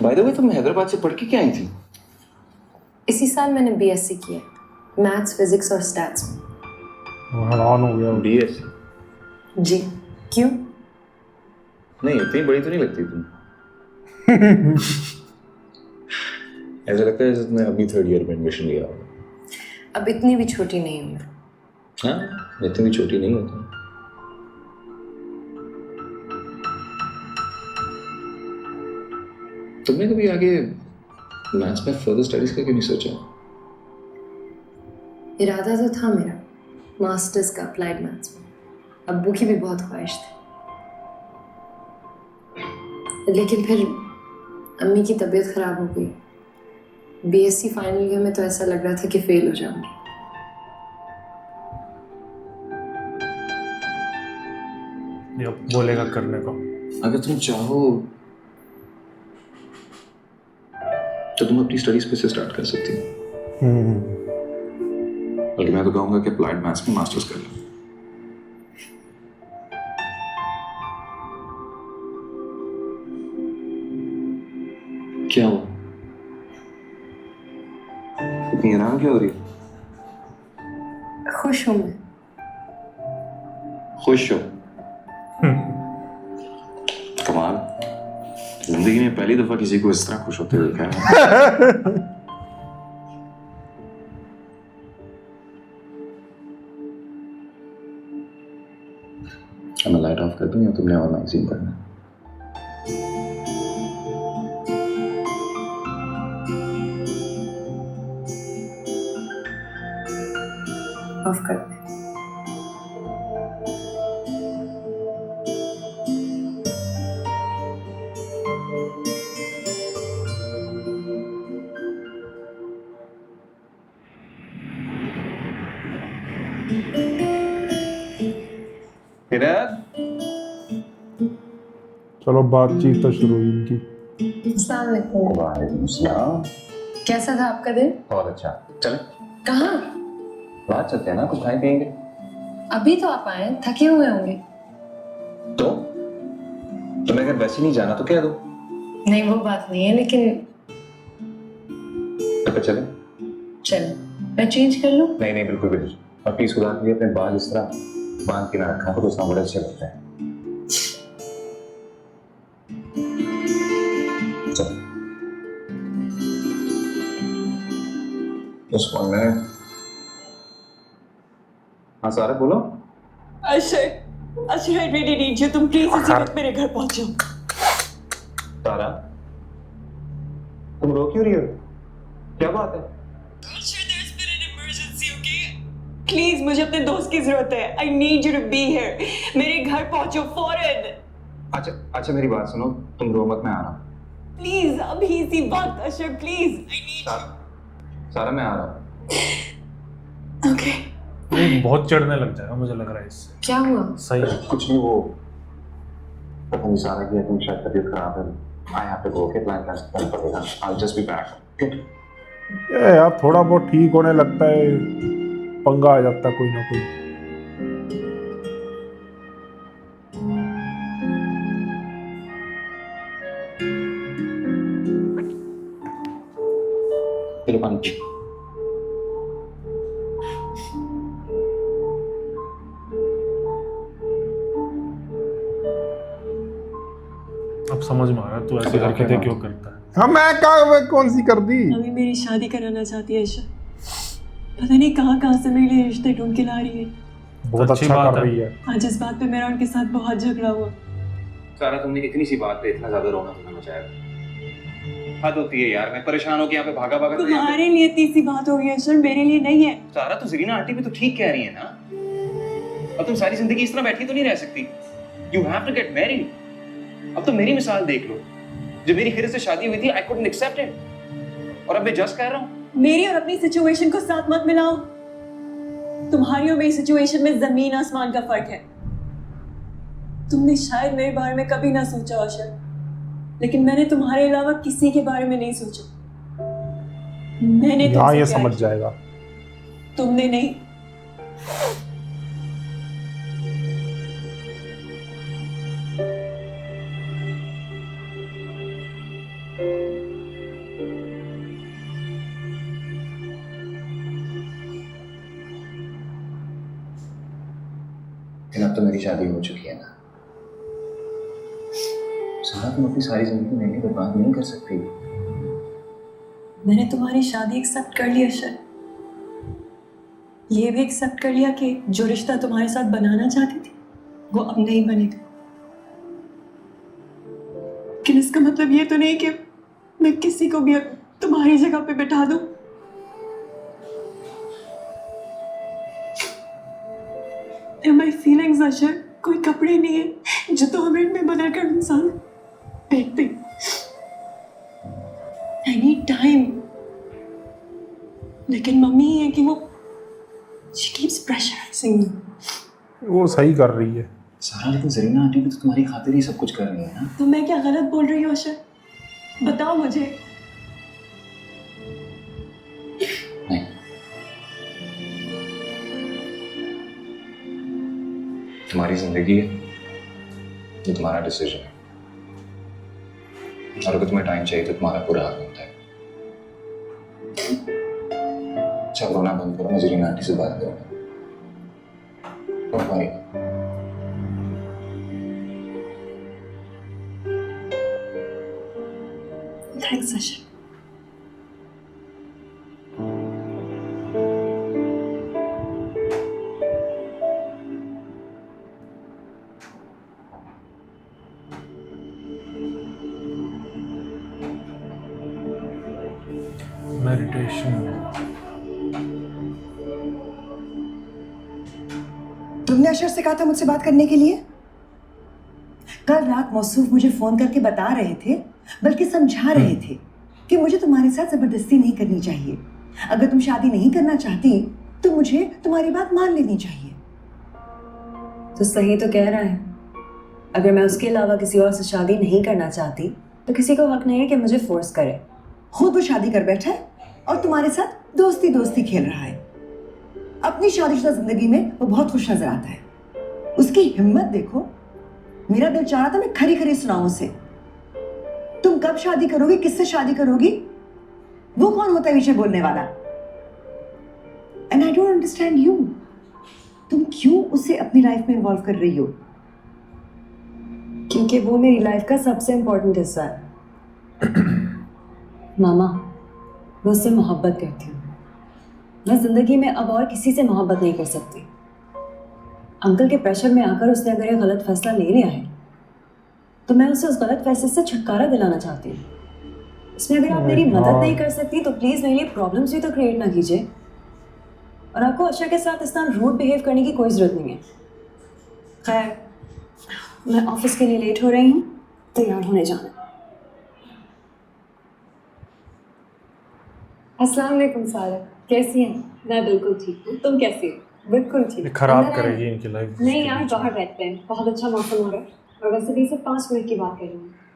By the way तुम हैदराबाद से पढ़ के क्या आई थी? इसी साल मैंने बीएससी किया, मैथ्स, फिजिक्स और स्टैट्स में। हैरान हो गया। बीएससी? जी, क्यों? नहीं, इतनी बड़ी तो नहीं लगती तुम। ऐसा लगता है जैसे मैं अभी 3rd ईयर में एडमिशन लिया हूँ। अब इतनी भी छोटी नहीं हूँ मैं। हाँ, इतनी भी छोटी नहीं होती। तुमने कभी आगे मैथ्स में फर्दर स्टडीज का क्यों नहीं सोचा? इरादा तो था मेरा मास्टर्स का अप्लाइड मैथ्स में। अब्बू की भी बहुत ख्वाहिश थी, लेकिन फिर अम्मी की तबीयत खराब हो गई। बीएससी फाइनल ईयर में तो ऐसा लग रहा था कि फेल हो जाऊंगी। ये बोलेगा करने को। अगर तुम चाहो तो तुम अपनी स्टडीज फिर से स्टार्ट कर सकती हो। बल्कि मैं तो कहूंगा कि अप्लाइड मैथ्स में मास्टर्स कर लो। क्या हुआ? इतनी हैरान क्या हो रही है? खुश हूं मैं। खुश हो? कमाल, जिंदगी में पहली दफा किसी को इस तरह खुश होते हुए देखा है। मैं लाइट ऑफ कर दूं या तुमने और मैगजीन पढ़ना है? ऑफ कर दे। चलो बातचीत तो शुरू हुई इनकी। अस्सलाम वालेकुम। वालेकुम सलाम। कैसा था आपका दिन? बहुत अच्छा। चले कहाँ? बात चलते हैं ना, कुछ खाएं पिएंगे। अभी तो आप आए, थके हुए होंगे। तो तुम्हें अगर वैसे नहीं जाना तो कह दो। नहीं, वो बात नहीं है, लेकिन तो चले? चलो मैं चेंज कर लूं? नहीं नहीं, बिल्कुल बिल्कुल। और प्लीज खुदा के लिए अपने बाल इस तरह बांध के ना रखा तो उसमें बड़े अच्छे लगते हैं। उस फोन में। हाँ सारा बोलो। अशर, अशर आई रियली नीड यू, तुम प्लीज इसी वक्त मेरे घर पहुंचो। सारा, तुम रो क्यों रही हो? क्या बात है? प्लीज मुझे अपने दोस्त की जरूरत है। I need you to be here. मेरे घर पहुंचो फौरन। अच्छा अच्छा, मेरी बात सुनो, तुम रो मत, मैं आ रहा हूँ। प्लीज अभी इसी वक्त अशर, प्लीज आई नीड। सारा मैं आ रहा हूँ। ओके। ये बहुत चढ़ने लग जाएगा मुझे लग रहा है इससे। क्या हुआ? सही है। कुछ नहीं, वो पता नहीं सारा की तुम शायद तबीयत खराब है। I have to go, okay? Plan cancel करना पड़ेगा। I will just be back, okay? यार थोड़ा बहुत ठीक होने लगता है, पंगा आ जाता है कोई ना कोई। फिर पानी पी। अब समझ में आ रहा है तू ऐसी हरकतें क्यों करता है। हाँ, मैं कौन सी कर दी? अभी मेरी शादी कराना चाहती है अशर। पता नहीं कहाँ कहाँ से मेरे लिए रिश्ते ढूंढ के ला रही है। बहुत अच्छी अच्छा बात कर है। रही है। आज इस बात पे मेरा उनके साथ बहुत झगड़ा हुआ। सारा, तुमने इतनी सी बात पे इतना ज्यादा रोना धोना मचाया? हद होती है यार, मैं परेशान होकर यहाँ पे भागा भागा तुम्हारे लिए तीसरी बात हो गई अशर, मेरे लिए नहीं है। सारा, तो जरीना आंटी भी तो ठीक कह रही है ना। अब तुम सारी जिंदगी इस तरह बैठी तो नहीं रह सकती। You have to get married. अब तो मेरी मिसाल देख लो, जब मेरी हिर से शादी हुई थी आई कुडंट एक्सेप्ट इट, और अब मैं जस्ट कह रहा हूँ। मेरी और अपनी सिचुएशन को साथ मत मिलाओ। तुम्हारी और मेरी सिचुएशन में जमीन आसमान का फर्क है। तुमने शायद मेरे बारे में कभी ना सोचा अशर, लेकिन मैंने तुम्हारे अलावा किसी के बारे में नहीं सोचा। मैंने यहाँ तुमसे ये प्यार समझ किया, जाएगा। तुमने नहीं। अब तो मेरी शादी हो चुकी है ना सारा, तुम अपनी सारी जिंदगी मेरे लिए बर्बाद नहीं कर सकती। मैंने तुम्हारी शादी एक्सेप्ट कर ली अशर, ये भी एक्सेप्ट कर लिया कि जो रिश्ता तुम्हारे साथ बनाना चाहती थी वो अब नहीं बनेगा। लेकिन इसका मतलब ये तो नहीं कि मैं किसी को भी अब तुम्हारी जगह पे बैठा दूं। माय फीलिंग्स अशर कोई कपड़े नहीं है जो 2 मिनट में बदल कर इंसान फेंक दे। I need time. लेकिन मम्मी है कि वो she keeps pressurizing me। वो सही कर रही है। सारा, लेकिन जरीना आंटी भी तो तुम्हारी खातिर ही सब कुछ कर रही है ना। तो मैं क्या गलत बोल रही हूँ अशर? बताओ मुझे। नहीं, तुम्हारी जिंदगी है, ये तुम्हारा डिसीजन है, और अगर तुम्हें टाइम चाहिए तो तुम्हारा पूरा हक होता है। अच्छा, रोना बंद करो, मैं जरीना आंटी से बात करूंगा। Don't worry। Thanks Ashar. Meditation. तुमने अशर से कहा था मुझसे बात करने के लिए? कल रात मौसूफ मुझे फोन करके बता रहे थे, बल्कि समझा रहे थे कि मुझे तुम्हारे साथ जबरदस्ती नहीं करनी चाहिए। अगर तुम शादी नहीं करना चाहती तो मुझे तुम्हारी बात मान लेनी चाहिए। तो सही तो कह रहा है। अगर मैं उसके अलावा किसी और से शादी नहीं करना चाहती तो किसी को हक नहीं है कि मुझे फोर्स करे। खुद वो शादी कर बैठा है और तुम्हारे साथ दोस्ती दोस्ती खेल रहा है। अपनी शादीशुदा जिंदगी में वो बहुत खुश नजर आता है। उसकी हिम्मत देखो। मेरा दिल चाह रहा था मैं खरी खरी सुनाऊं उसे। तुम कब शादी करोगी, किससे शादी करोगी, वो कौन होता है पीछे बोलने वाला? And I don't understand you. तुम क्यों उसे अपनी लाइफ में इन्वॉल्व कर रही हो? क्योंकि वो मेरी लाइफ का सबसे इम्पोर्टेंट हिस्सा है। मामा, मैं उससे मोहब्बत करती हूँ। मैं जिंदगी में अब और किसी से मोहब्बत नहीं कर सकती। अंकल के प्रेशर में आकर उसने अगर ये गलत फैसला ले लिया है तो मैं उसे उस गलत फैसले से छुटकारा दिलाना चाहती हूँ। इसमें अगर आप मेरी मदद नहीं कर सकती तो प्लीज मेरे लिए प्रॉब्लम्स भी तो क्रिएट ना कीजिए। और आपको अशर के साथ इस तरह रूड बिहेव करने की कोई जरूरत नहीं है। खैर, मैं ऑफिस के लिए लेट हो रही हूँ, तैयार होने जाना। अस्सलाम वालेकुम सारा, कैसी हैं? मैं बिल्कुल ठीक हूँ, तुम कैसी हो? बिल्कुल ठीक। खराब अंदर करेगी आए? इनकी लाइफ। नहीं यार, बाहर बैठते हैं, बहुत अच्छा मौसम हो रहा है। और वैसे भी सिर्फ 5 मिनट की बात कर रही हूँ।